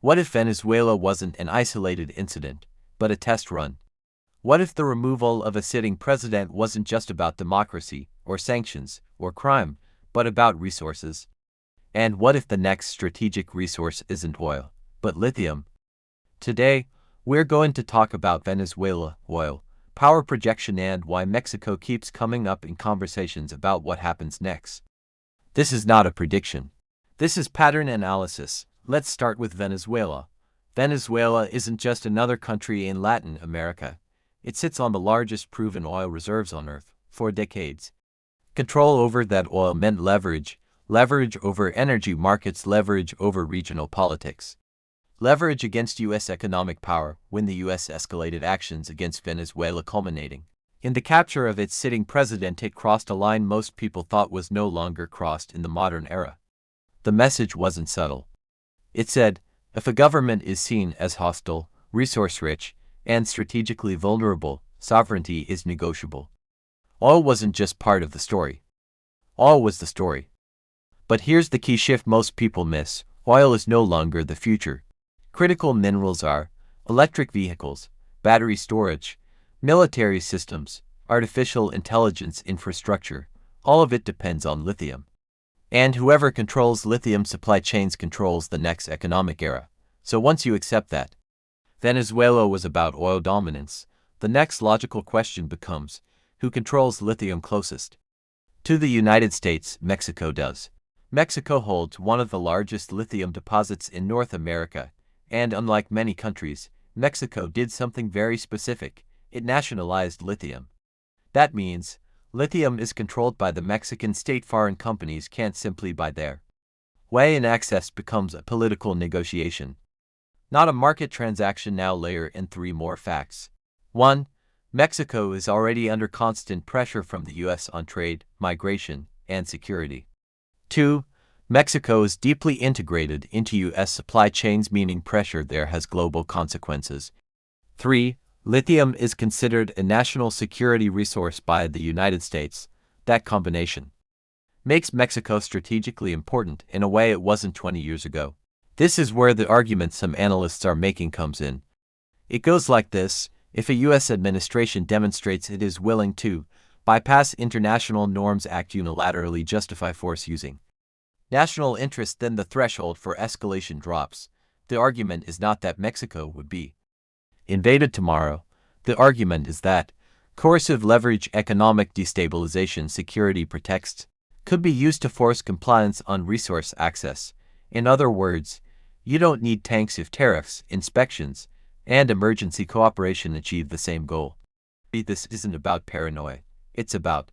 What if Venezuela wasn't an isolated incident, but a test run? What if the removal of a sitting president wasn't just about democracy, or sanctions, or crime, but about resources? And what if the next strategic resource isn't oil, but lithium? Today, we're going to talk about Venezuela, oil, power projection, and why Mexico keeps coming up in conversations about what happens next. This is not a prediction. This is pattern analysis. Let's start with Venezuela. Venezuela isn't just another country in Latin America. It sits on the largest proven oil reserves on Earth for decades. Control over that oil meant leverage over energy markets, leverage over regional politics. Leverage against U.S. economic power when the U.S. escalated actions against Venezuela, culminating in the capture of its sitting president. It crossed a line most people thought was no longer crossed in the modern era. The message wasn't subtle. It said, if a government is seen as hostile, resource-rich, and strategically vulnerable, sovereignty is negotiable. Oil wasn't just part of the story. Oil was the story. But here's the key shift most people miss. Oil is no longer the future. Critical minerals are electric vehicles, battery storage, military systems, artificial intelligence infrastructure. All of it depends on lithium. And whoever controls lithium supply chains controls the next economic era. So once you accept that Venezuela was about oil dominance, the next logical question becomes, who controls lithium closest to the United States? Mexico does. Mexico holds one of the largest lithium deposits in North America, and unlike many countries, Mexico did something very specific. It nationalized lithium. That means lithium is controlled by the Mexican state. Foreign companies can't simply buy their way, and access becomes a political negotiation, not a market transaction. Now layer in 3 more facts. 1. Mexico is already under constant pressure from the U.S. on trade, migration, and security. 2. Mexico is deeply integrated into U.S. supply chains, meaning pressure there has global consequences. 3. Lithium is considered a national security resource by the United States. That combination makes Mexico strategically important in a way it wasn't 20 years ago. This is where the argument some analysts are making comes in. It goes like this: if a U.S. administration demonstrates it is willing to bypass international norms, act unilaterally, justify force using national interest, then the threshold for escalation drops. The argument is not that Mexico would be invaded tomorrow. The argument is that coercive leverage, economic destabilization, security pretexts could be used to force compliance on resource access. In other words, you don't need tanks if tariffs, inspections, and emergency cooperation achieve the same goal. This isn't about paranoia. It's about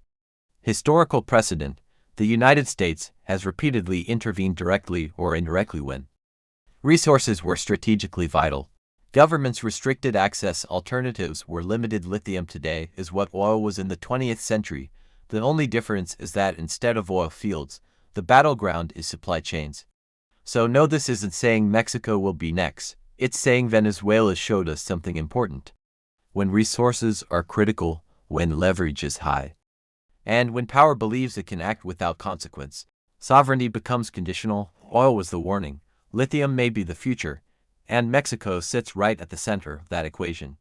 historical precedent. The United States has repeatedly intervened directly or indirectly when resources were strategically vital. Governments restricted access, alternatives were limited. Lithium today is what oil was in the 20th century. The only difference is that instead of oil fields, the battleground is supply chains. So no, this isn't saying Mexico will be next. It's saying Venezuela showed us something important. When resources are critical, when leverage is high, and when power believes it can act without consequence, sovereignty becomes conditional. Oil was the warning. Lithium may be the future, and Mexico sits right at the center of that equation.